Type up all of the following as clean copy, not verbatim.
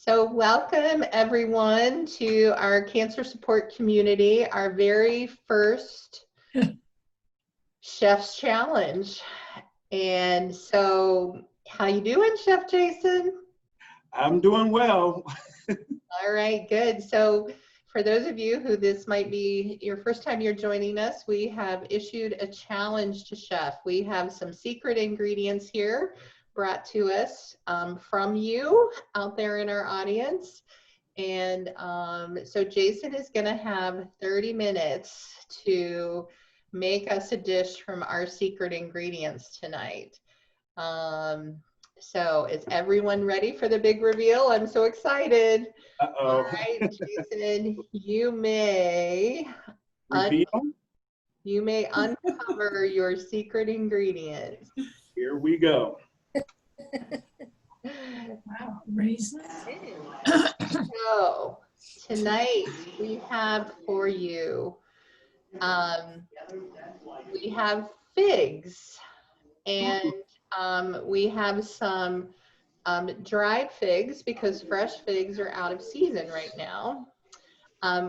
So welcome everyone to our cancer support community, our very first Chef's Challenge. And so how you doing, Chef Jason? I'm doing well. All right, good. So for those of you who this might be your first time you're joining us, we have issued a challenge to Chef. We have some secret ingredients here brought to us from you out there in our audience. And so Jason is going to have 30 minutes to make us a dish from our secret ingredients tonight. So is everyone ready for the big reveal? I'm so excited. Uh-oh. All right, Jason, you may uncover your secret ingredients. Here we go. Wow, raisins. So tonight we have for you, we have figs, and we have some dried figs because fresh figs are out of season right now.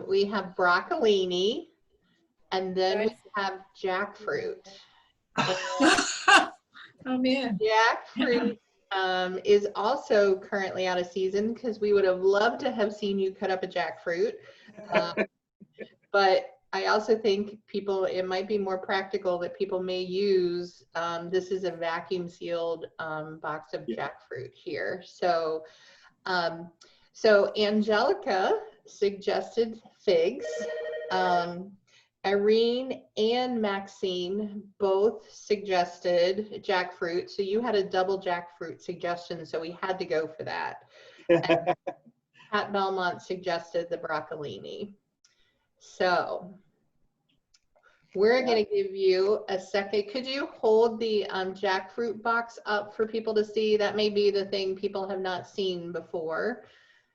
We have broccolini, and then we have jackfruit. Oh man. Jackfruit is also currently out of season because we would have loved to have seen you cut up a jackfruit. But I also think it might be more practical that people may use, this is a vacuum sealed box of jackfruit here. So, so Angelica suggested figs. Irene and Maxine both suggested jackfruit. So you had a double jackfruit suggestion, so we had to go for that. And Pat Belmont suggested the broccolini. So we're going to give you a second. Could you hold the jackfruit box up for people to see? That may be the thing people have not seen before.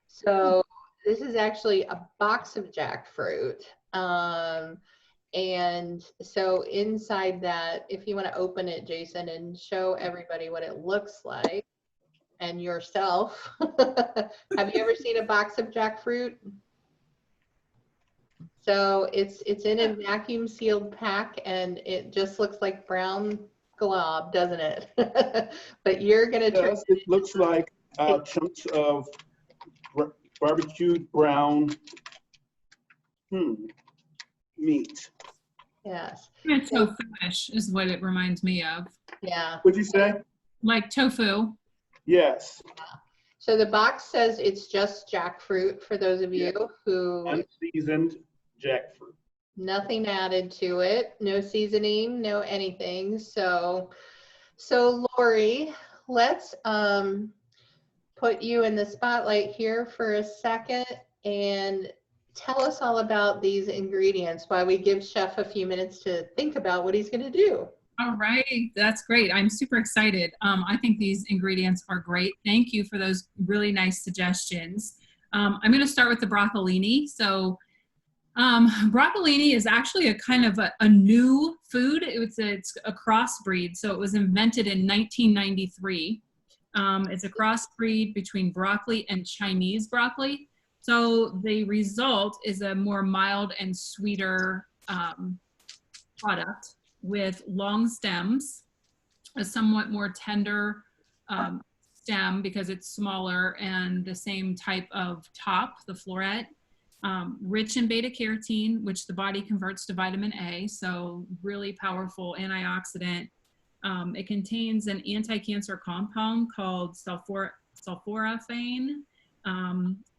So this is actually a box of jackfruit. And so inside that, if you want to open it, Jason, and show everybody what it looks like and yourself. Have you ever seen a box of jackfruit? So it's in a vacuum sealed pack and it just looks like brown glob, doesn't it? But you're going to It looks like chunks of barbecued brown meat. Yes. Tofu-ish is what it reminds me of. Yeah. What'd you say? Like tofu. Yes. So the box says it's just jackfruit for those of you who... Unseasoned jackfruit. Nothing added to it, no seasoning, no anything. So Lori, let's put you in the spotlight here for a second and tell us all about these ingredients while we give Chef a few minutes to think about what he's going to do. All right, that's great. I'm super excited. I think these ingredients are great. Thank you for those really nice suggestions. I'm going to start with the broccolini. So broccolini is actually a kind of a new food. It's a crossbreed. So it was invented in 1993. It's a crossbreed between broccoli and Chinese broccoli. So the result is a more mild and sweeter product with long stems, a somewhat more tender stem because it's smaller, and the same type of top, the floret. Rich in beta carotene, which the body converts to vitamin A, so really powerful antioxidant. It contains an anti-cancer compound called sulforaphane,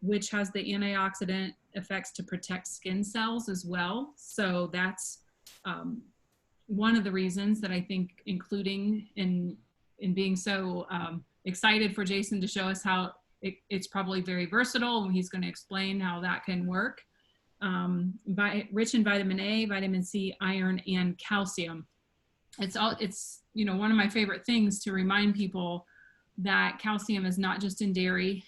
which has the antioxidant effects to protect skin cells as well. So that's one of the reasons that I think, including in being so excited for Jason to show us how it's probably very versatile, and he's going to explain how that can work. Rich in vitamin A, vitamin C, iron, and calcium. It's one of my favorite things to remind people that calcium is not just in dairy.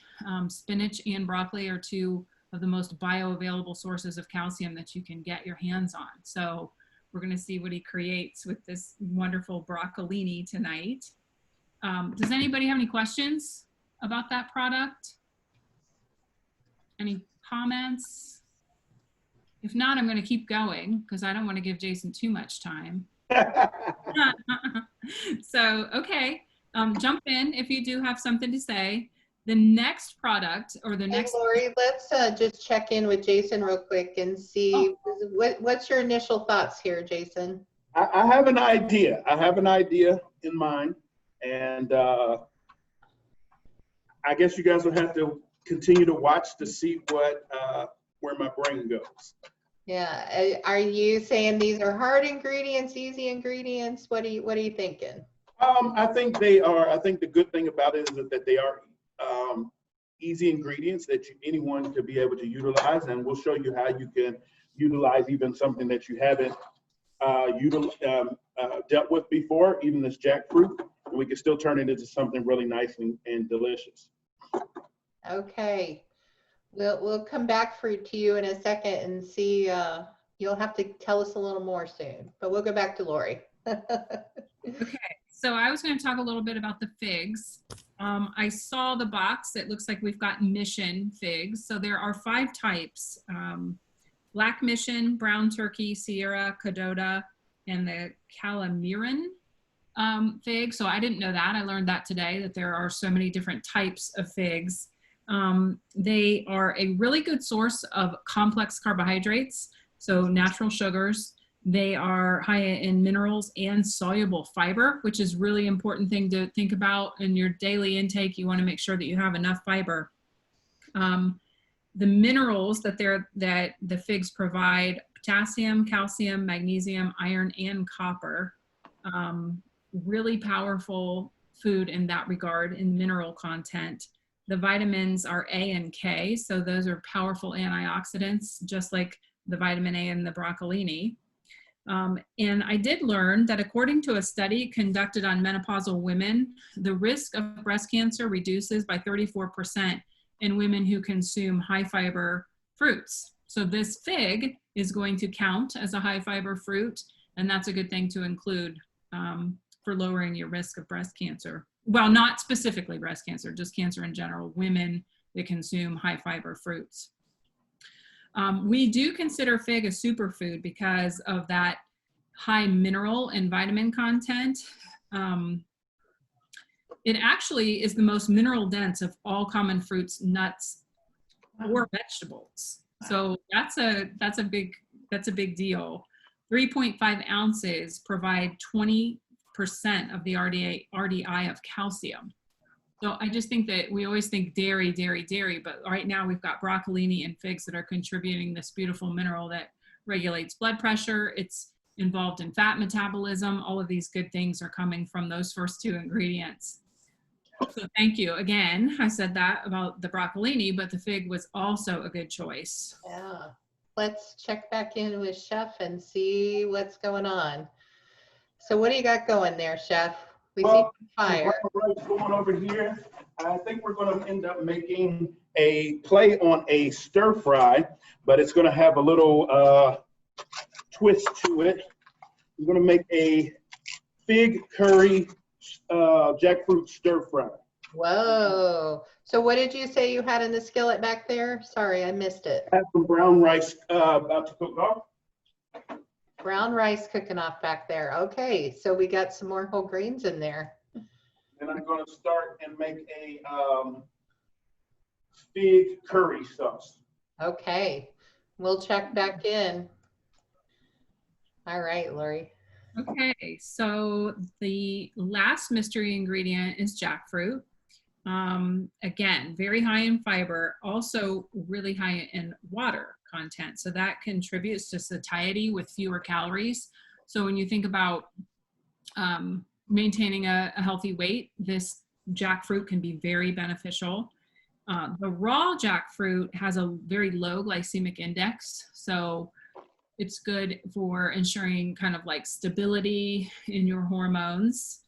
Spinach and broccoli are two of the most bioavailable sources of calcium that you can get your hands on. So we're going to see what he creates with this wonderful broccolini tonight. Does anybody have any questions about that product? Any comments? If not, I'm going to keep going because I don't want to give Jason too much time. So, okay, jump in if you do have something to say. The next product or the Hey, next. Lori, let's just check in with Jason real quick and see what's your initial thoughts here, Jason? I have an idea. I have an idea in mind, and I guess you guys will have to continue to watch to see where my brain goes. Yeah, are you saying these are hard ingredients, easy ingredients? What are you thinking? I think they are. I think the good thing about it is that they are easy ingredients that anyone could be able to utilize, and we'll show you how you can utilize even something that you haven't dealt with before, even this jackfruit, and we can still turn it into something really nice and delicious. Okay, we'll come back to you in a second and see. You'll have to tell us a little more soon, but we'll go back to Lori. Okay, so I was going to talk a little bit about the figs. I saw the box. It looks like we've got Mission figs. So there are 5 types: Black Mission, Brown Turkey, Sierra, Cadota, and the Calamiran fig. So I didn't know that. I learned that today, that there are so many different types of figs. They are a really good source of complex carbohydrates, so natural sugars. They are high in minerals and soluble fiber, which is really important thing to think about in your daily intake. You want to make sure that you have enough fiber. The minerals that the figs provide: potassium, calcium, magnesium, iron, and copper. Really powerful food in that regard in mineral content. The vitamins are A and K, so those are powerful antioxidants, just like the vitamin A in the broccolini. And I did learn that according to a study conducted on menopausal women, the risk of breast cancer reduces by 34% in women who consume high fiber fruits. So this fig is going to count as a high fiber fruit, and that's a good thing to include for lowering your risk of breast cancer. Well, not specifically breast cancer, just cancer in general, women that consume high fiber fruits. We do consider fig a superfood because of that high mineral and vitamin content. It actually is the most mineral dense of all common fruits, nuts, or vegetables. So that's a big deal. 3.5 ounces provide 20% of the RDI of calcium. So I just think that we always think dairy, but right now we've got broccolini and figs that are contributing this beautiful mineral that regulates blood pressure. It's involved in fat metabolism. All of these good things are coming from those first 2 ingredients. So thank you. Again, I said that about the broccolini, but the fig was also a good choice. Yeah, let's check back in with Chef and see what's going on. So what do you got going there, Chef? We see fire. Going over here, I think we're going to end up making a play on a stir fry, but it's going to have a little twist to it. We're going to make a fig curry jackfruit stir fry. Whoa. So what did you say you had in the skillet back there? Sorry, I missed it. I have some brown rice about to cook off. Brown rice cooking off back there. Okay, so we got some more whole grains in there. And I'm going to start and make a fig curry sauce. Okay, we'll check back in. All right, Lori. Okay, so the last mystery ingredient is jackfruit. Again, very high in fiber, also really high in water content. So that contributes to satiety with fewer calories. So when you think about maintaining a healthy weight, this jackfruit can be very beneficial. The raw jackfruit has a very low glycemic index. So it's good for ensuring kind of like stability in your hormones.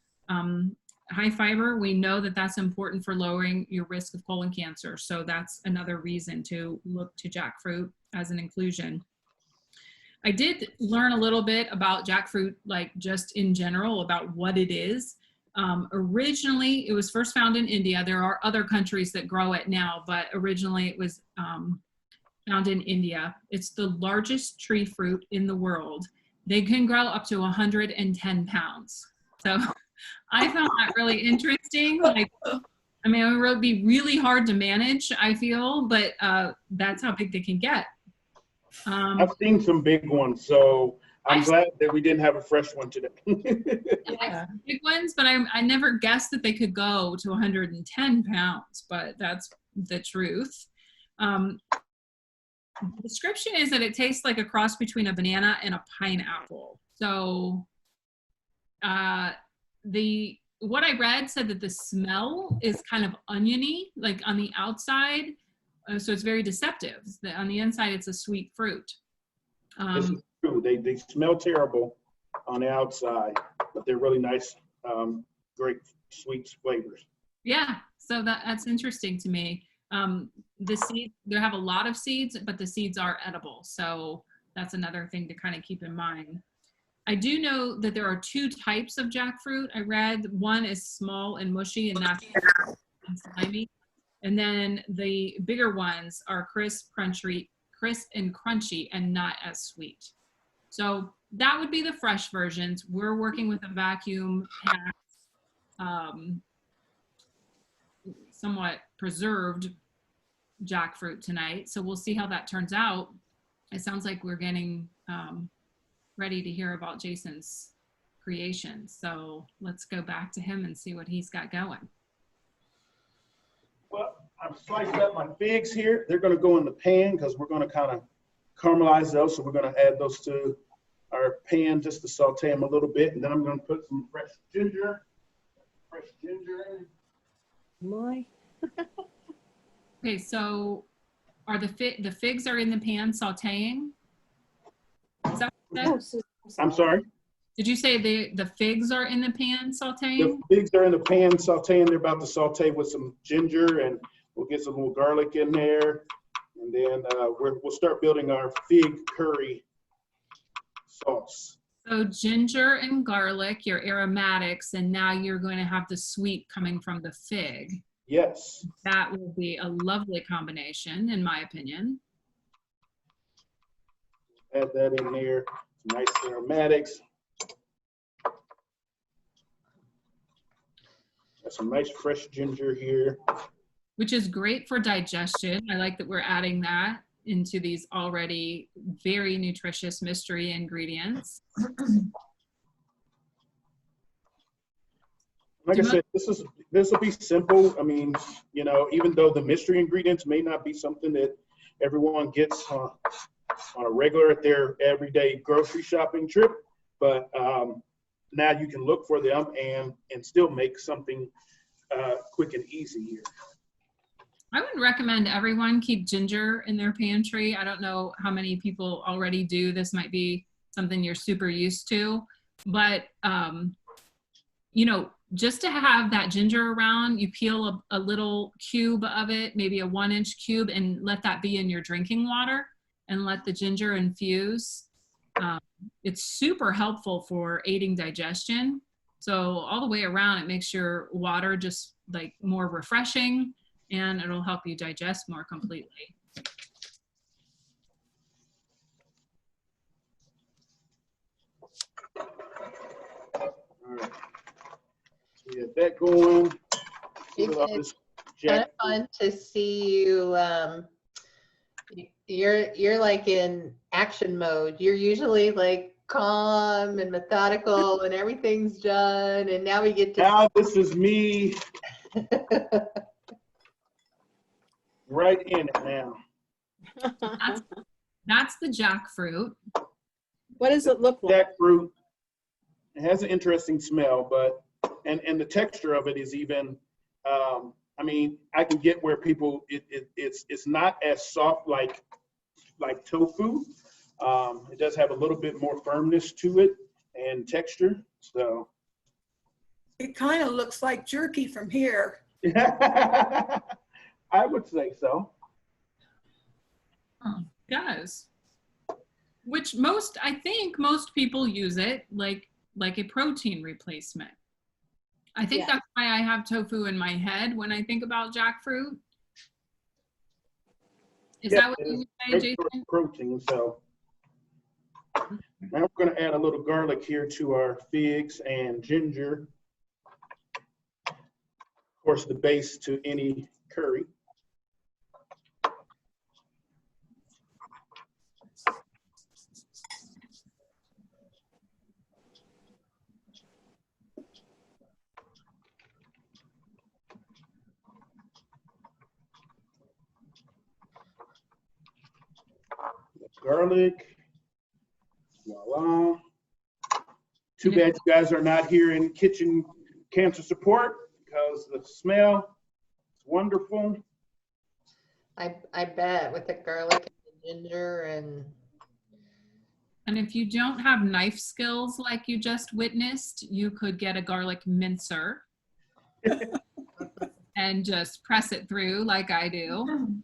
High fiber, we know that that's important for lowering your risk of colon cancer. So that's another reason to look to jackfruit as an inclusion. I did learn a little bit about jackfruit, like just in general, about what it is. Originally, it was first found in India. There are other countries that grow it now, but originally it was found in India. It's the largest tree fruit in the world. They can grow up to 110 pounds. So I found that really interesting. Like, I mean, it would be really hard to manage, I feel, but that's how big they can get. I've seen some big ones, so I'm glad that we didn't have a fresh one today. Yeah. Big ones, but I never guessed that they could go to 110 pounds, but that's the truth. The description is that it tastes like a cross between a banana and a pineapple. So what I read said that the smell is kind of oniony, like on the outside. So it's very deceptive. On the inside, it's a sweet fruit. This is true. They smell terrible on the outside, but they're really nice, great sweet flavors. Yeah, so that's interesting to me. The seeds, they have a lot of seeds, but the seeds are edible. So that's another thing to kind of keep in mind. I do know that there are two types of jackfruit. I read one is small and mushy and not slimy. And then the bigger ones are crisp and crunchy and not as sweet. So that would be the fresh versions. We're working with a vacuum packed, somewhat preserved jackfruit tonight. So we'll see how that turns out. It sounds like we're getting ready to hear about Jason's creation. So let's go back to him and see what he's got going. Well, I've sliced up my figs here. They're going to go in the pan because we're going to kind of caramelize those. So we're going to add those to our pan just to saute them a little bit. And then I'm going to put some fresh ginger in. My. Okay, so are the figs are in the pan sauteing? Is that what you said? I'm sorry? Did you say the figs are in the pan sauteing? The figs are in the pan sauteing. They're about to saute with some ginger, and we'll get some little garlic in there. And then we'll start building our fig curry sauce. So ginger and garlic, your aromatics, and now you're going to have the sweet coming from the fig. Yes. That will be a lovely combination, in my opinion. Add that in there. Some nice aromatics. Got some nice fresh ginger here. Which is great for digestion. I like that we're adding that into these already very nutritious mystery ingredients. Like I said, this will be simple. I mean, you know, even though the mystery ingredients may not be something that everyone gets on a regular at their everyday grocery shopping trip, but now you can look for them and still make something quick and easy here. I would recommend everyone keep ginger in their pantry. I don't know how many people already do. This might be something you're super used to, but you know, just to have that ginger around, you peel a little cube of it, maybe a 1-inch cube, and let that be in your drinking water and let the ginger infuse. It's super helpful for aiding digestion. So all the way around, it makes your water just like more refreshing, and it'll help you digest more completely. All right. So we have that going. It's kind of fun to see you. You're like in action mode. You're usually like calm and methodical and everything's done, and now we get to. Now this is me. Right in it now. That's the jackfruit. What does it look like? Jackfruit. It has an interesting smell, but and the texture of it is even. I mean, I can get where people it's not as soft like tofu. It does have a little bit more firmness to it and texture. So It kind of looks like jerky from here. I would say so. Oh, it does. Which I think most people use it like a protein replacement. I think Yeah. that's why I have tofu in my head when I think about jackfruit. Is Yeah, that what it you is would say, great Jason? source of protein. So now we're going to add a little garlic here to our figs and ginger. Of course, the base to any curry. Garlic. Voila. Too bad you guys are not here in kitchen cancer support because the smell is wonderful. I bet with the garlic and the ginger And if you don't have knife skills like you just witnessed, you could get a garlic mincer and just press it through like I do.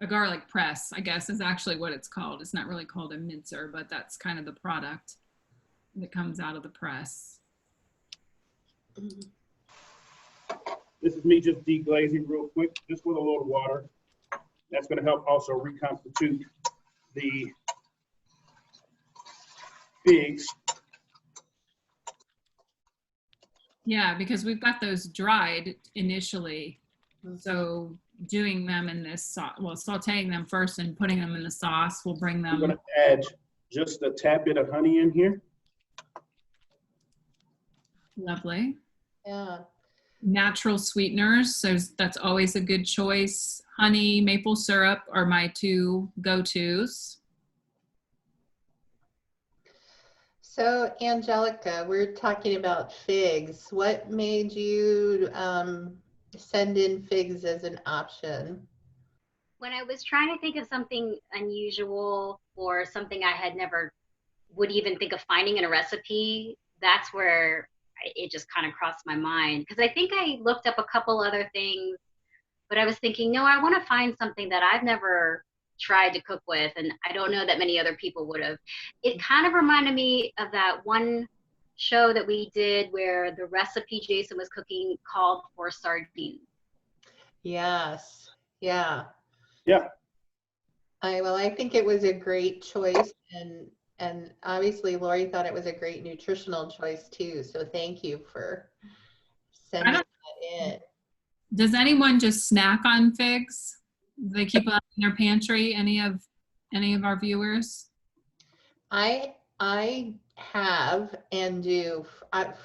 A garlic press, I guess, is actually what it's called. It's not really called a mincer, but that's kind of the product that comes out of the press. This is me just deglazing real quick, just with a little water. That's going to help also reconstitute the figs. Yeah, because we've got those dried initially. So doing them in this sauce, well, sauteing them first and putting them in the sauce will bring I'm going them. to add just a tad bit of honey in here. Lovely. yeah. Natural sweeteners, so that's always a good choice. Honey, maple syrup are my two go-tos. So Angelica, we're talking about figs. What made you send in figs as an option? When I was trying to think of something unusual or something I had never would even think of finding in a recipe, that's where it just kind of crossed my mind. Because I think I looked up a couple other things, but I was thinking, no, I want to find something that I've never tried to cook with, and I don't know that many other people would have. It kind of reminded me of that one show that we did where the recipe Jason was cooking called for sardines. Yes. Yeah. Yeah. I think it was a great choice, and obviously Lori thought it was a great nutritional choice too. So thank you for sending that in. Does anyone just snack on figs? Do they keep them in their pantry? Any of our viewers? I have and do.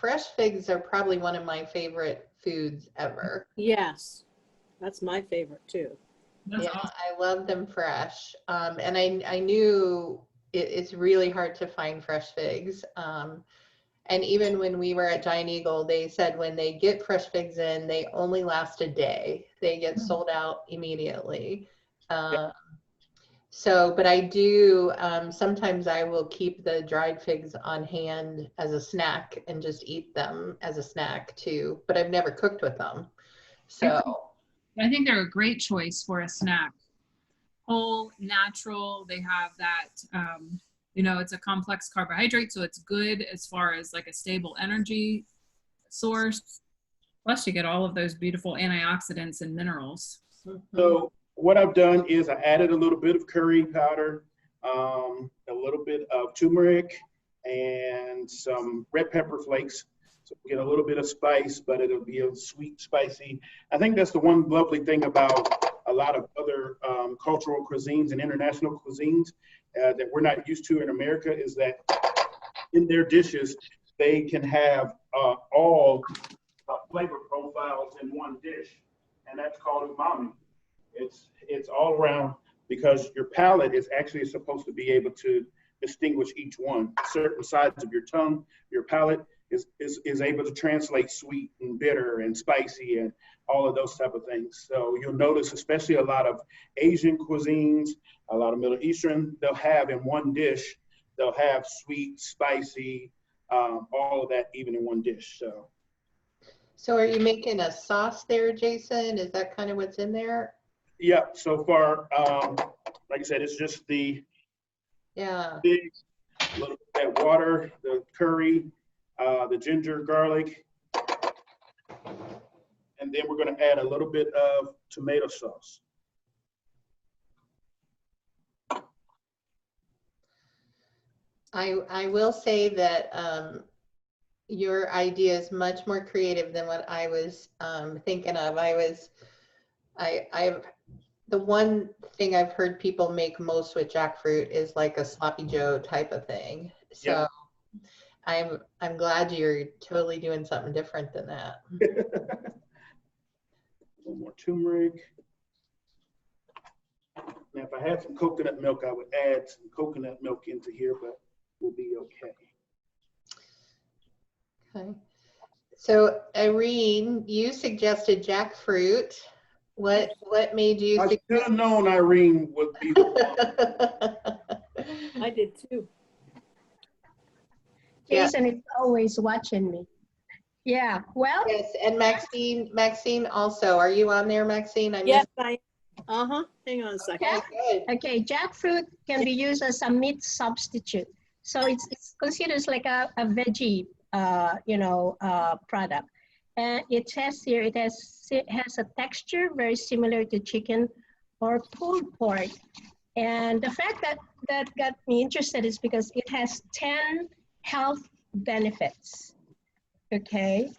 Fresh figs are probably one of my favorite foods ever. Yes, that's my favorite too. That's Yeah, awesome. I love them fresh. And I knew it's really hard to find fresh figs. And even when we were at Giant Eagle, they said when they get fresh figs in, they only last a day. They get sold out immediately. But I do, sometimes I will keep the dried figs on hand as a snack and just eat them as a snack too. But I've never cooked with them. So. I think they're a great choice for a snack. Whole, natural, they have that, it's a complex carbohydrate, so it's good as far as like a stable energy source. Plus you get all of those beautiful antioxidants and minerals. So what I've done is I added a little bit of curry powder, a little bit of turmeric, and some red pepper flakes. So get a little bit of spice, but it'll be a sweet, spicy. I think that's the one lovely thing about a lot of other cultural cuisines and international cuisines that we're not used to in America is that in their dishes, they can have all flavor profiles in one dish, and that's called umami. It's all around because your palate is actually supposed to be able to distinguish each one. Certain sides of your tongue, your palate is able to translate sweet and bitter and spicy and all of those type of things. So you'll notice, especially a lot of Asian cuisines, a lot of Middle Eastern, they'll have in one dish, they'll have sweet, spicy, all of that even in one dish. So are you making a sauce there, Jason? Is that kind of what's in there? Yeah, so far, like I said, it's just the Yeah. figs A little bit of that water, the curry, the ginger, garlic. And then we're going to add a little bit of tomato sauce. I will say that your idea is much more creative than what I was thinking of. The one thing I've heard people make most with jackfruit is like a sloppy Joe type of thing. So yeah. I'm glad you're totally doing something different than that. A little more turmeric. Now, if I had some coconut milk, I would add some coconut milk into here, but we'll be okay. Okay. So Irene, you suggested jackfruit. What made you I should have known Irene would be the one. I did too. Jason is always watching me. Yeah, well. Yes, and Maxine also. Are you on there, Maxine? Yes, I. Hang on a second. Okay, jackfruit can be used as a meat substitute. So it's considered like a veggie, product. And it says here it has a texture very similar to chicken or pulled pork. And the fact that got me interested is because it has 10 health benefits. Okay.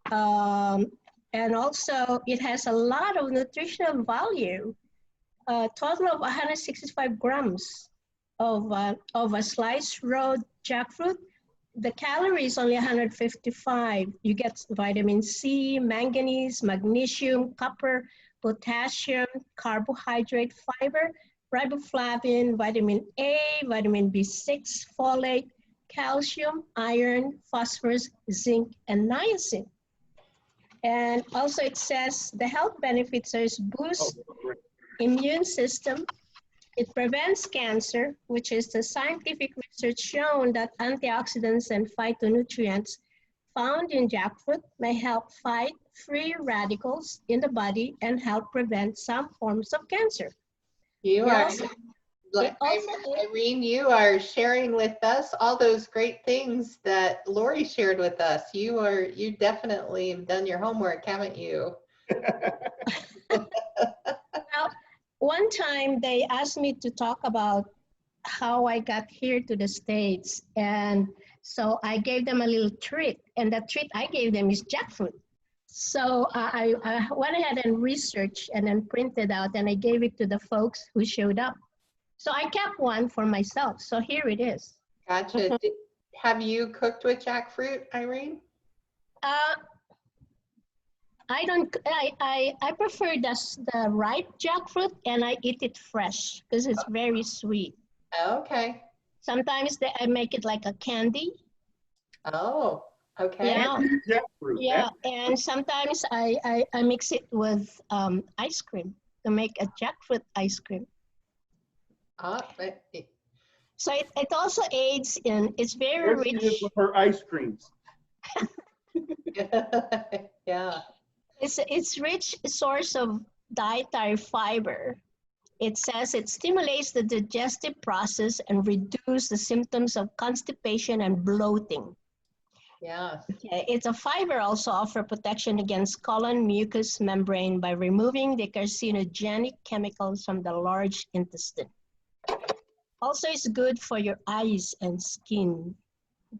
And also it has a lot of nutritional value, a total of 165 grams of a sliced raw jackfruit. The calories only 155. You get vitamin C, manganese, magnesium, copper, potassium, carbohydrate, fiber, riboflavin, vitamin A, vitamin B6, folate, calcium, iron, phosphorus, zinc, and niacin. And also it says the health benefits are boost immune system. It prevents cancer, which is the scientific research shown that antioxidants and phytonutrients found in jackfruit may help fight free radicals in the body and help prevent some forms of cancer. Irene, you are sharing with us all those great things that Lori shared with us. You definitely have done your homework, haven't you? Now, one time they asked me to talk about how I got here to the States. And so I gave them a little treat, and the treat I gave them is jackfruit. So I went ahead and researched and then printed out, and I gave it to the folks who showed up. So I kept one for myself. So here it is. Gotcha. Have you cooked with jackfruit, Irene? I prefer the ripe jackfruit, and I eat it fresh because it's very sweet. Okay. Sometimes I make it like a candy. Oh, okay. Yeah. Jackfruit. Yeah, and sometimes I mix it with ice cream to make a jackfruit ice cream. So it also aids in, it's very rich. She is with her ice creams. Yeah. It's rich source of dietary fiber. It says it stimulates the digestive process and reduces the symptoms of constipation and bloating. Yeah. Okay. It's a fiber also offer protection against colon mucous membrane by removing the carcinogenic chemicals from the large intestine. Also, it's good for your eyes and skin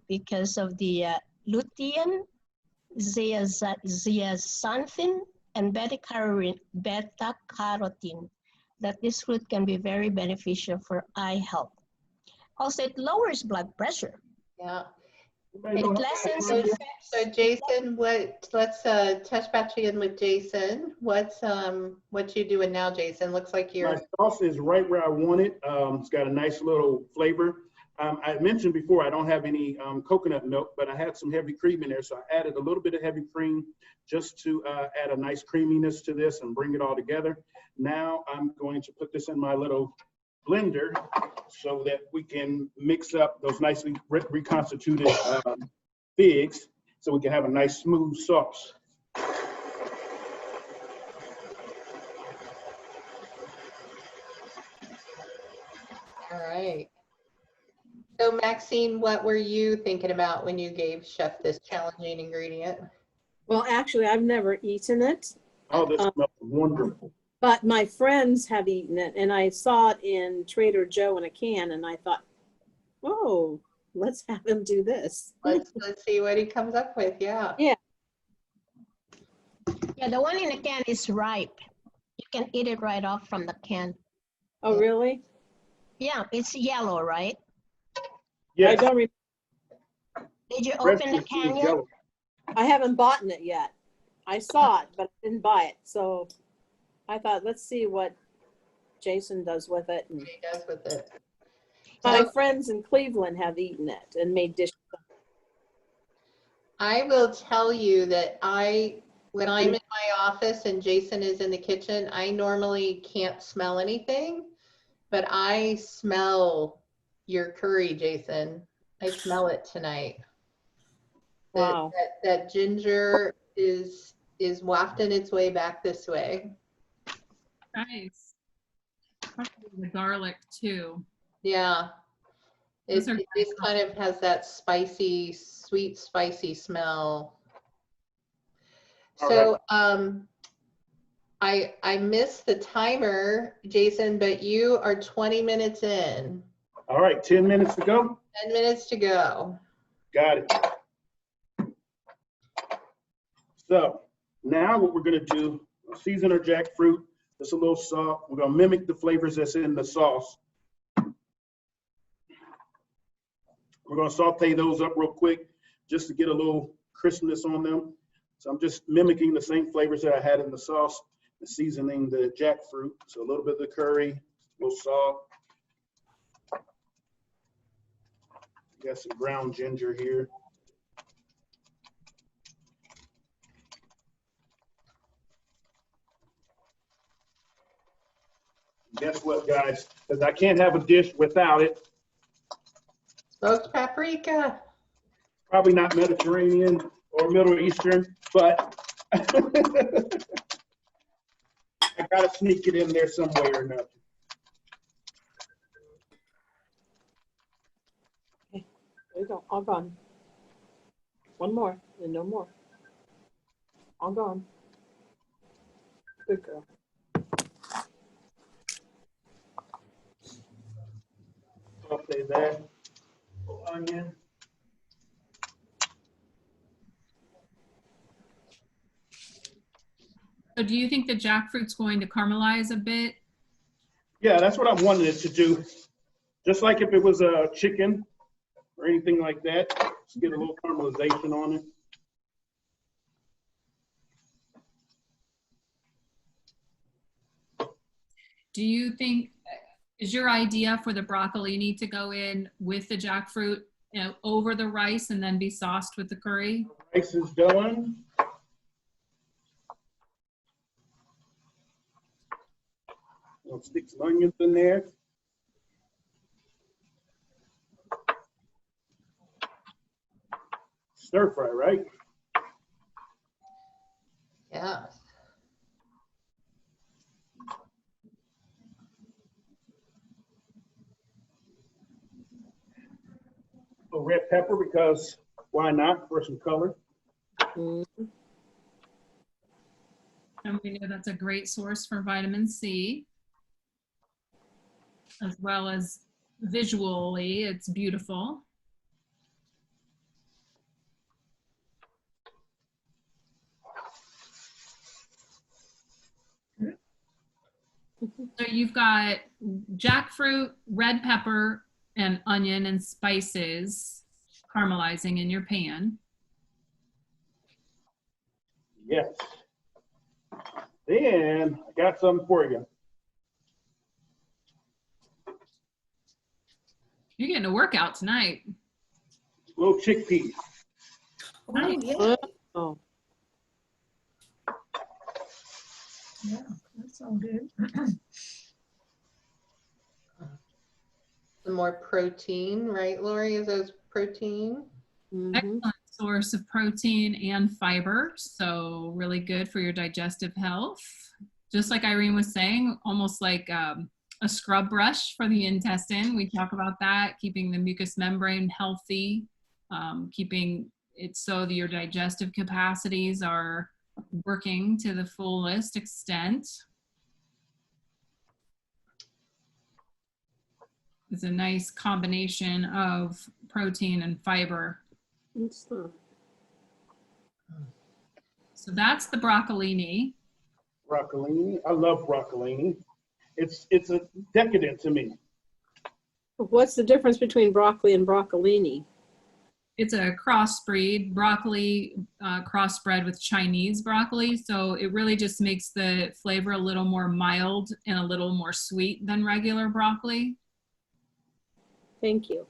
because of the lutein, zeaxanthin, and beta-carotene, that this fruit can be very beneficial for eye health. Also, it lowers blood pressure. Yeah. It lessens the effects. So Jason, let's touch back in with Jason. What you doing now, Jason? Looks like you're. My sauce is right where I want it. It's got a nice little flavor. I mentioned before I don't have any coconut milk, but I had some heavy cream in there, so I added a little bit of heavy cream just to add a nice creaminess to this and bring it all together. Now I'm going to put this in my little blender so that we can mix up those nicely reconstituted figs so we can have a nice smooth sauce. All right. So Maxine, what were you thinking about when you gave Chef this challenging ingredient? Well, actually, I've never eaten it, Oh, this smells wonderful. but my friends have eaten it, and I saw it in Trader Joe in a can, and I thought, oh, let's have him do this. Let's see what he comes up with. Yeah. Yeah. Yeah, the one in the can is ripe. You can eat it right off from the can. Oh, really? Yeah, it's yellow, right? I Yes. don't. Did you Rest open the is can yet? yellow. I haven't bought it yet. I saw it, but I didn't buy it. So I thought, let's see what Jason does with it. And He does with it. my So friends in Cleveland have eaten it and made dishes. I will tell you that when I'm in my office and Jason is in the kitchen, I normally can't smell anything, but I smell your curry, Jason. I smell it tonight. Wow. That ginger is wafting its way back this way. Nice. Probably the garlic too. Yeah. Those are It just kind of has that spicy, sweet, spicy smell. All So I missed the timer, Jason, but you are 20 minutes in. All right, 10 minutes to go. 10 minutes to go. Got it. So now what we're gonna do, season our jackfruit, just a little salt. We're gonna mimic the flavors that's in the sauce. We're gonna saute those up real quick just to get a little crispness on them. So I'm just mimicking the same flavors that I had in the sauce, and seasoning the jackfruit. So a little bit of the curry, a little salt. Got some ground ginger here. Guess what, guys? Because I can't have a dish without it. Smoked paprika. Probably not Mediterranean or Middle Eastern, but I gotta sneak it in there some way or another. There you go. All gone. One more and no more. All gone. Good girl. Saute that. Little onion. So do you think the jackfruit's going to caramelize a bit? Yeah, that's what I wanted it to do. Just like if it was a chicken or anything like that, just get a little caramelization on it. Do you think, is your idea for the broccolini to go in with the jackfruit, over the rice and then be sauced with the curry? Rice is done. We'll stick some onions in there. Stir fry, right? Yeah. A little red pepper, because why not, for some color. Mm. And we know that's a great source for vitamin C, as well as visually, it's beautiful. So you've got jackfruit, red pepper, and onion and spices caramelizing in your pan. Yes. Then I got something for you. You're getting a workout tonight. Little chickpeas. Oh, Nice. yeah, Oh, yeah, that's all good. Some more protein, right, Lori? Is those protein? mhm. Excellent source of protein and fiber, so really good for your digestive health. Just like Irene was saying, almost like a a scrub brush for the intestine. We talk about that, keeping the mucous membrane healthy, keeping it so that your digestive capacities are working to the fullest extent. It's a nice combination of protein and fiber. It's not. So that's the broccolini. Broccolini. I love broccolini. It's a decadent to me. What's the difference between broccoli and broccolini? It's a crossbreed, broccoli crossbred with Chinese broccoli. So it really just makes the flavor a little more mild and a little more sweet than regular broccoli. Thank you.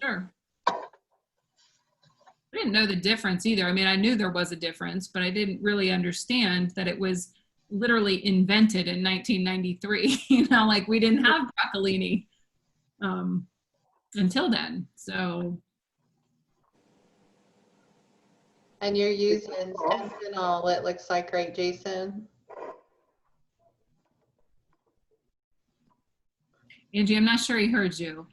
Sure. I didn't know the difference either. I mean, I knew there was a difference, but I didn't really understand that it was literally invented in 1993. You know, like we didn't have broccolini until then. So. And you're using fentanyl, it looks like, right, Jason? Angie, I'm not sure he heard you.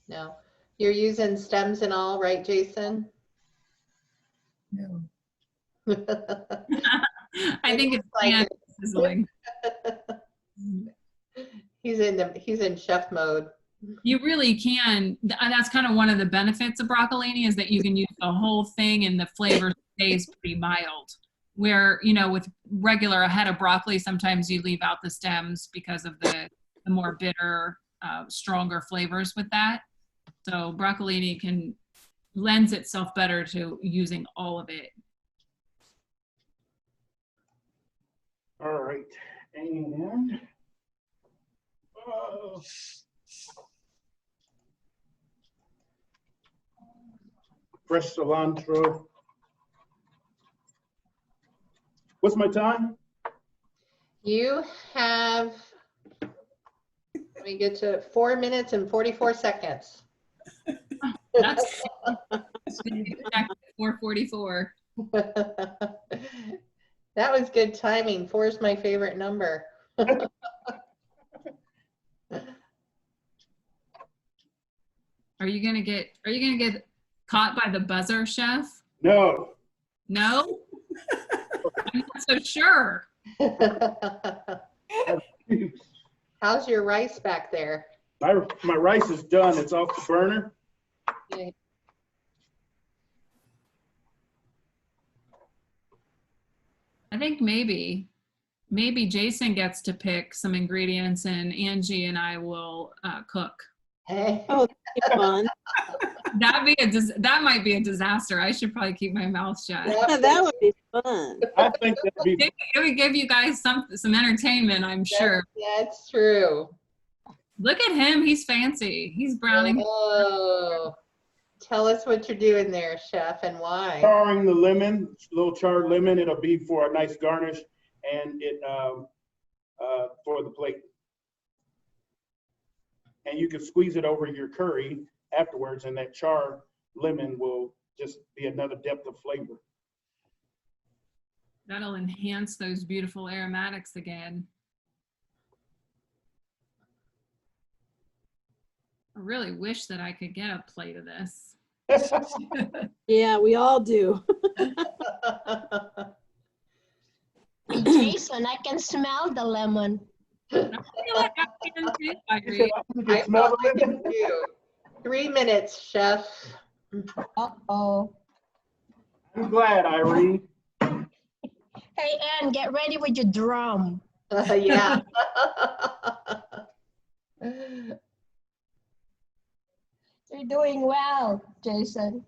No. You're using stems and all, right, Jason? No. I think it's like like sizzling. He's in chef mode. You really can. That's kind of one of the benefits of broccolini is that you can use the whole thing and the flavor stays pretty mild. Where, you know, with regular a head of broccoli, sometimes you leave out the stems because of the more bitter, stronger flavors with that. So broccolini lends itself better to using all of it. All right, and fresh cilantro. What's my time? You have, let me get to 4 minutes and 44 seconds. That's 4:44. That was good timing. 4 is my favorite number. Are you gonna get caught by the buzzer, Chef? No. No? I'm not so sure. How's your rice back there? My rice is done. It's off the burner. Okay. I think maybe Jason gets to pick some ingredients and Angie and I will cook. Hey. Oh, that'd be fun. That might be a disaster. I should probably keep my mouth shut. Yep. That would be fun. I think that'd be. It would give you guys some entertainment, I'm sure. That's true. Look at him. He's fancy. He's browning. Oh, tell us what you're doing there, Chef, and why. Charring the lemon, little charred lemon. It'll be for a nice garnish, and it for the plate. And you can squeeze it over your curry afterwards, and that charred lemon will just be another depth of flavor. That'll enhance those beautiful aromatics again. I really wish that I could get a plate of this. Yeah, we all do. Jason, I can smell the lemon. I feel like I can too, Irene. You smell the I lemon? do. 3 minutes, Chef. Uh-oh. I'm glad, Irene. Hey, Ann, get ready with your drum. Yeah. You're doing well, Jason.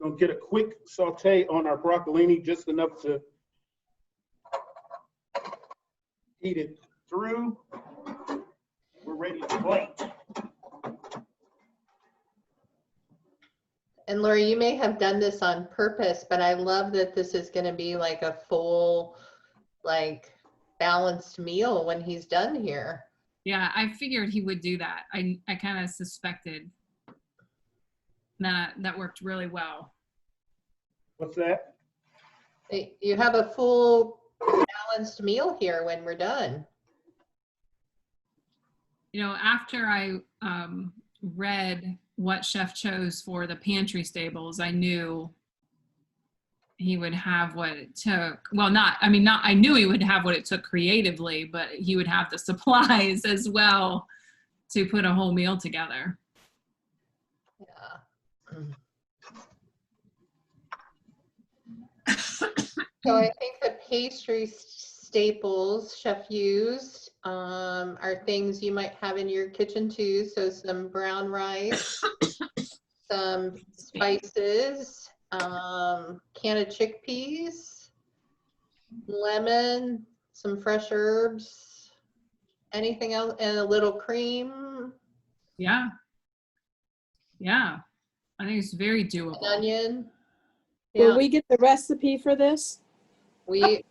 Gonna get a quick saute on our broccolini, just enough to heat it through. We're ready to plate. And Lori, you may have done this on purpose, but I love that this is going to be like a full, like, balanced meal when he's done here. Yeah, I figured he would do that. I kind of suspected. That worked really well. What's that? You have a full balanced meal here when we're done. You know, after I read what Chef chose for the pantry stables, I knew he would have what it took. Well, I knew he would have what it took creatively, but he would have the supplies as well to put a whole meal together. Yeah. So I think the pastry staples Chef used are things you might have in your kitchen too. So some brown rice, some spices, can of chickpeas, lemon, some fresh herbs, anything else, and a little cream. Yeah. Yeah. I think it's very An doable. onion. Will Yeah, we get the recipe for this? we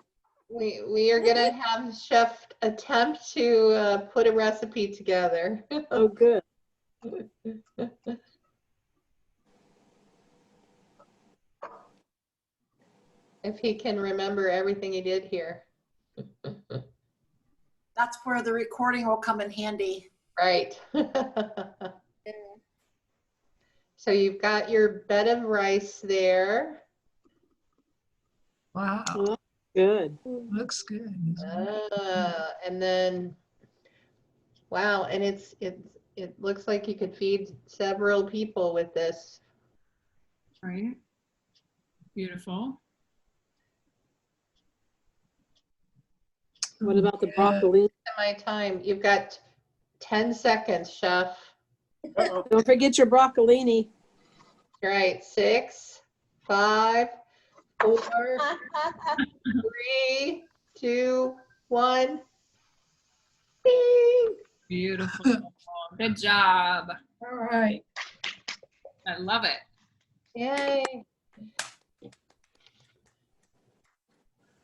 are gonna have Chef attempt to put a recipe together. Oh, good. If he can remember everything he did here. That's where the recording will come in handy. Right. So you've got your bed of rice there. Wow, Oh, good. looks good. And then, wow, and it looks like you could feed several people with this. Right? Beautiful. What about the broccoli? My time. You've got 10 seconds, Chef. Uh-oh. Don't forget your broccolini. All right, 6, 5, 4, 3, 2, 1. Bing! Beautiful. Good job. All right. I love it. Yay.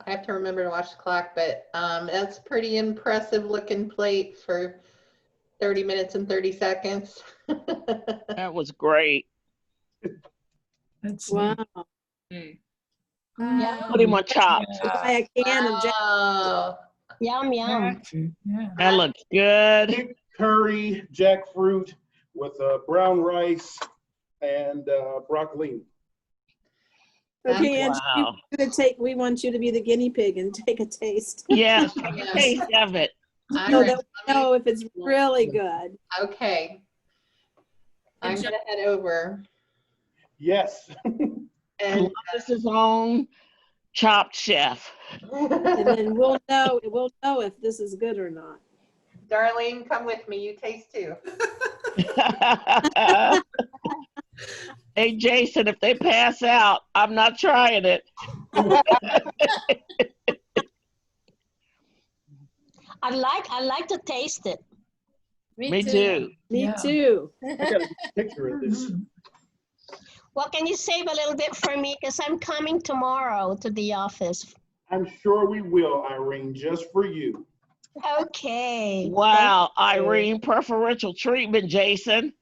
I have to remember to watch the clock, but that's a pretty impressive looking plate for 30 minutes and 30 seconds. That was great. Let's see. Wow. Okay. Put him on chops. Buy a can of jack. Oh, Yum, yum. Jackfruit, yeah. That looks good. Thick curry, jackfruit with brown rice and broccoli. Okay, Angie, Wow. we want you to be the guinea pig and take a taste. Yes, Yes. taste of it. all So right. that we know if it's really good. Okay. I'm Good gonna head over. Yes. And This is on Chopped Chef. And then we'll know if this is good or not. Darlene, come with me. You taste too. Hey, Jason, if they pass out, I'm not trying it. I like to taste it. Me too. Me Yeah. too. I got a picture of this. Well, can you save a little bit for me? Because I'm coming tomorrow to the office. I'm sure we will, Irene, just for you. Okay. Wow, Thank you. Irene, preferential treatment, Jason.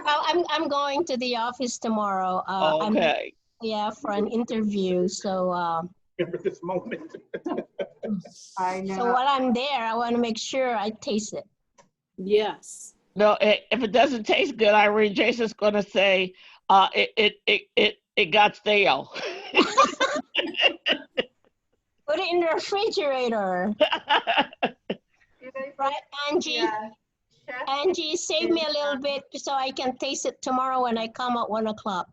Well, I'm going to the office tomorrow. Okay. For an interview. So Remember this moment. I so while I'm there, I want to make sure I taste it. Yes. No, if it doesn't taste good, Irene, Jason's gonna say, it got stale. Put it in the refrigerator. Right, Angie? Yeah. Chef, Angie, save me a little bit so I can taste it tomorrow when I come at 1 o'clock.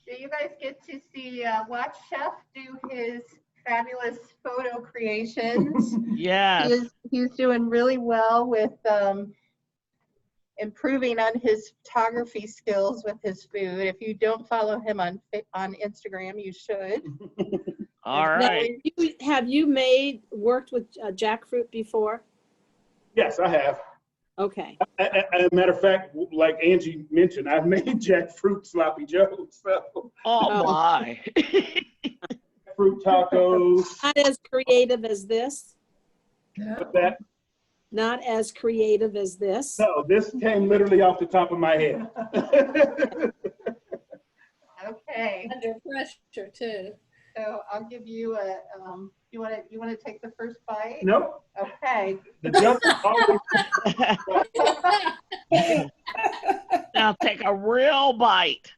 so you guys get to see, watch Chef do his fabulous photo creations. Yes. He's doing really well with improving on his photography skills with his food. If you don't follow him on Instagram, you should. All Now, right. have you worked with jackfruit before? Yes, I have. Okay. As a matter of fact, like Angie mentioned, I've made jackfruit sloppy joes. So Oh my. fruit tacos. Not as creative as this. Yeah. That Not as creative as this. No, this came literally off the top of my head. Okay, Under pressure too. so I'll give you a, you want to take the first bite? Nope, Okay. the judge always. Now take a real bite.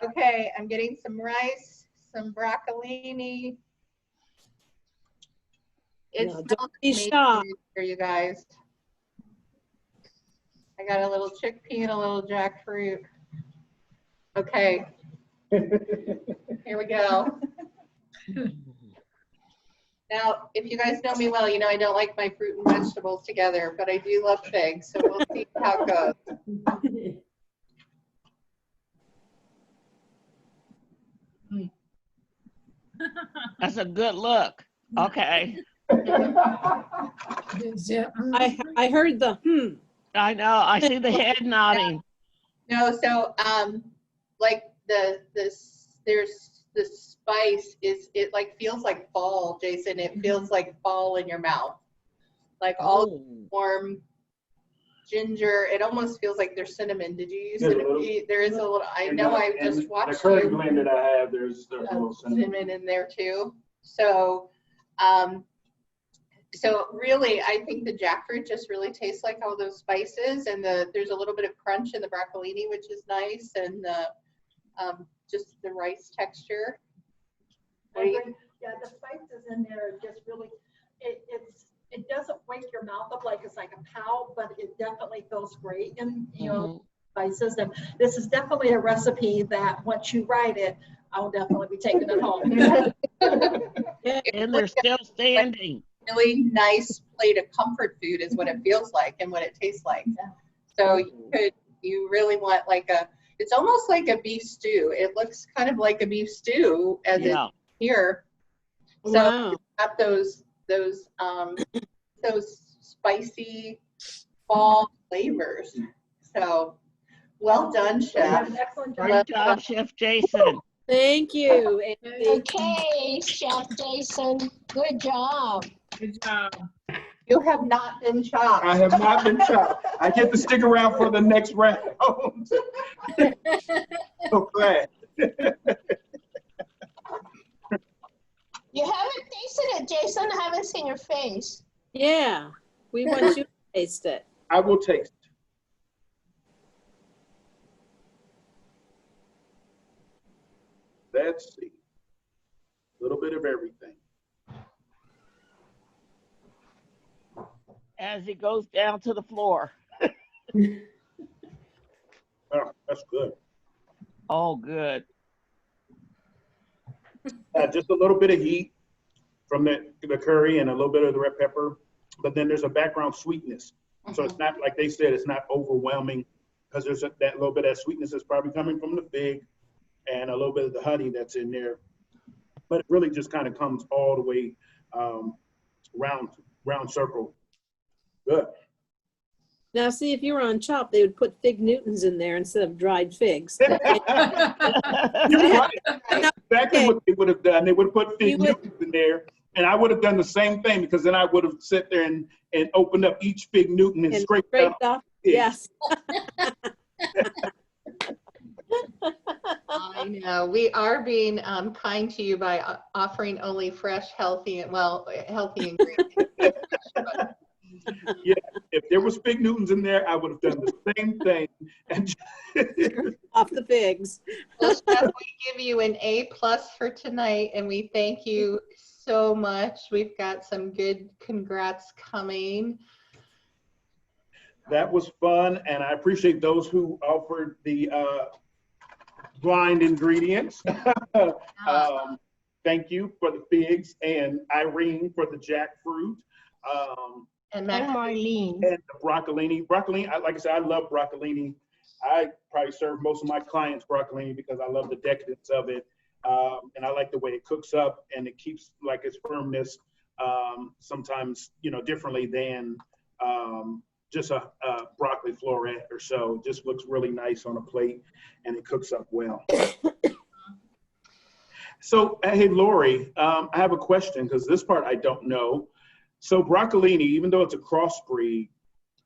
Okay, I'm getting some rice, some broccolini. It No, don't smells be amazing shocked. for you guys. I got a little chickpea and a little jackfruit. Okay, here we go. Now, if you guys know me well, you know I don't like my fruit and vegetables together, but I do love figs, so we'll see how it goes. That's a good look. Okay. I heard the I know. I see the head nodding. No, so like there's the spice it like feels like fall, Jason. It feels like fall in your mouth, like all Oh. warm ginger. It almost feels like there's cinnamon. Did you use There's a cinnamon? There is a little. I And know. the- I and just watched the curry you. blend that I have, there's a little cinnamon. Cinnamon in there too. So so really, I think the jackfruit just really tastes like all those spices, and there's a little bit of crunch in the broccolini, which is nice, and just the rice texture. What do you- Yeah, the spices in there are just really, it doesn't wake your mouth up like it's like a pow, but it definitely feels great in, spices. And this is definitely a recipe that once you write it, I'll definitely be taking it home. And they're still standing. Really nice plate of comfort food is what it feels like and what it tastes like. So you really want like it's almost like a beef stew. It looks kind of like a beef stew as it's here. So wow. got those spicy fall flavors. So well done, chef. Excellent job. Great job, Chef Jason. Thank you. Okay, Chef Jason, good job. Good job. You have not been chopped. I have not been chopped. I get to stick around for the next round. So glad. You haven't tasted it, Jason. I haven't seen your face. Yeah, we want you to taste it. I will taste. Let's see. A little bit of everything. As it goes down to the floor. Oh, that's good. Oh, good. Just a little bit of heat from the curry and a little bit of the red pepper, but then there's a background sweetness. So it's not, like they said, it's not overwhelming because there's that little bit of sweetness that's probably coming from the fig and a little bit of the honey that's in there. But it really just kind of comes all the way round circle. Good. Now, see, if you were on Chopped, they would put fig Newtons in there instead of dried figs. You're right. Exactly what they would have done. They would have put fig Newtons in there, and I would have done the same thing because then I would have sat there and opened up each fig Newton and scraped off. Yes. I know. We are being kind to you by offering only fresh, healthy ingredients. Yeah, if there was fig Newtons in there, I would have done the same thing. And off the figs. Well, Chef, we give you an A+ for tonight, and we thank you so much. We've got some good congrats coming. that was fun, and I appreciate those who offered the blind ingredients. Thank you for the figs, and Irene for the jackfruit. And Marlene. And the broccolini. Broccolini, like I said, I love broccolini. I probably serve most of my clients broccolini because I love the decadence of it. And I like the way it cooks up and it keeps like its firmness sometimes, differently than just a broccoli floret or so. It just looks really nice on a plate and it cooks up well. So, hey, Lori, I have a question because this part I don't know. So broccolini, even though it's a crossbreed,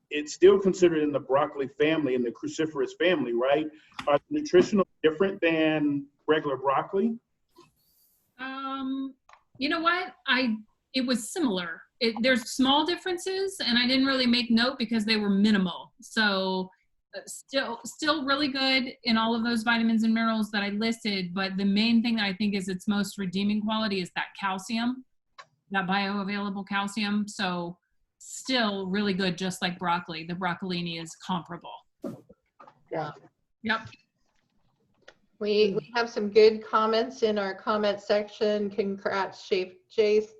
it's still considered in the broccoli family, in the cruciferous family, right? Are the nutritional different than regular broccoli? You know what? It was similar. There's small differences, and I didn't really make note because they were minimal. So still really good in all of those vitamins and minerals that I listed. But the main thing that I think is its most redeeming quality is that calcium, that bioavailable calcium. So still really good, just like broccoli. The broccolini is comparable. Yeah. Yep. We have some good comments in our comment section. Congrats, Chef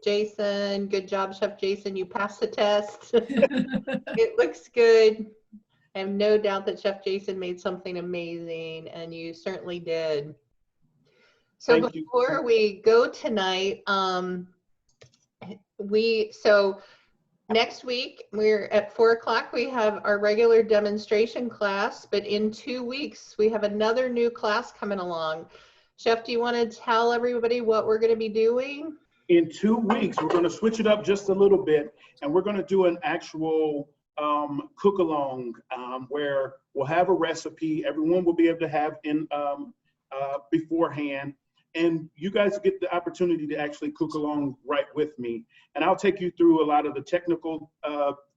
Jason. Good job, Chef Jason. You passed the test. It looks good. I have no doubt that Chef Jason made something amazing, and you certainly did. So Thank you. before we go tonight, next week, we're at 4 o'clock, we have our regular demonstration class, but in 2 weeks, we have another new class coming along. Chef, do you want to tell everybody what we're going to be doing? In 2 weeks, we're going to switch it up just a little bit, and we're going to do an actual cook along where we'll have a recipe. Everyone will be able to have in beforehand. And you guys get the opportunity to actually cook along right with me. And I'll take you through a lot of the technical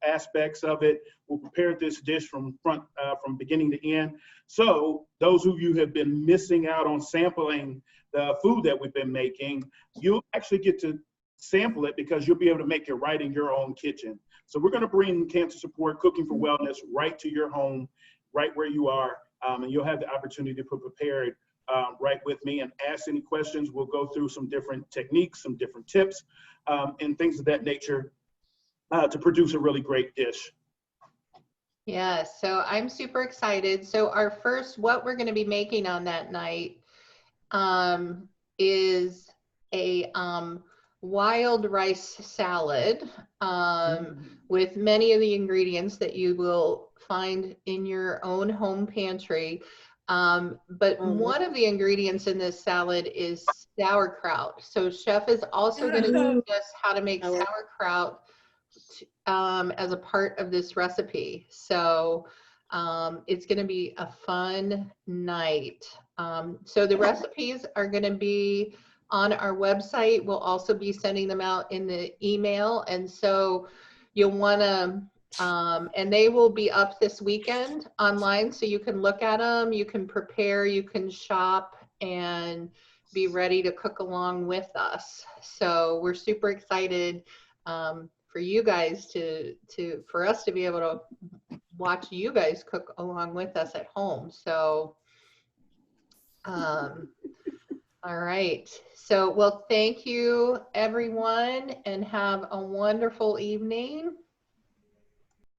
aspects of it. We'll prepare this dish from beginning to end. So those of you who have been missing out on sampling the food that we've been making, you'll actually get to sample it because you'll be able to make it right in your own kitchen. So we're gonna bring Cancer Support Cooking for Wellness right to your home, right where you are. And you'll have the opportunity to prepare it right with me and ask any questions. We'll go through some different techniques, some different tips, and things of that nature to produce a really great dish. Yeah, so I'm super excited. So our first, what we're going to be making on that night is a wild rice salad with many of the ingredients that you will find in your own home pantry. But one of the ingredients in this salad is sauerkraut. So Chef is also going to teach us how to make sauerkraut as a part of this recipe. So it's going to be a fun night. So the recipes are going to be on our website. We'll also be sending them out in the email. And so you'll want to and they will be up this weekend online, so you can look at them, you can prepare, you can shop, and be ready to cook along with us. So we're super excited for you guys for us to be able to watch you guys cook along with us at home. So, all right. So, well, thank you, everyone, and have a wonderful evening.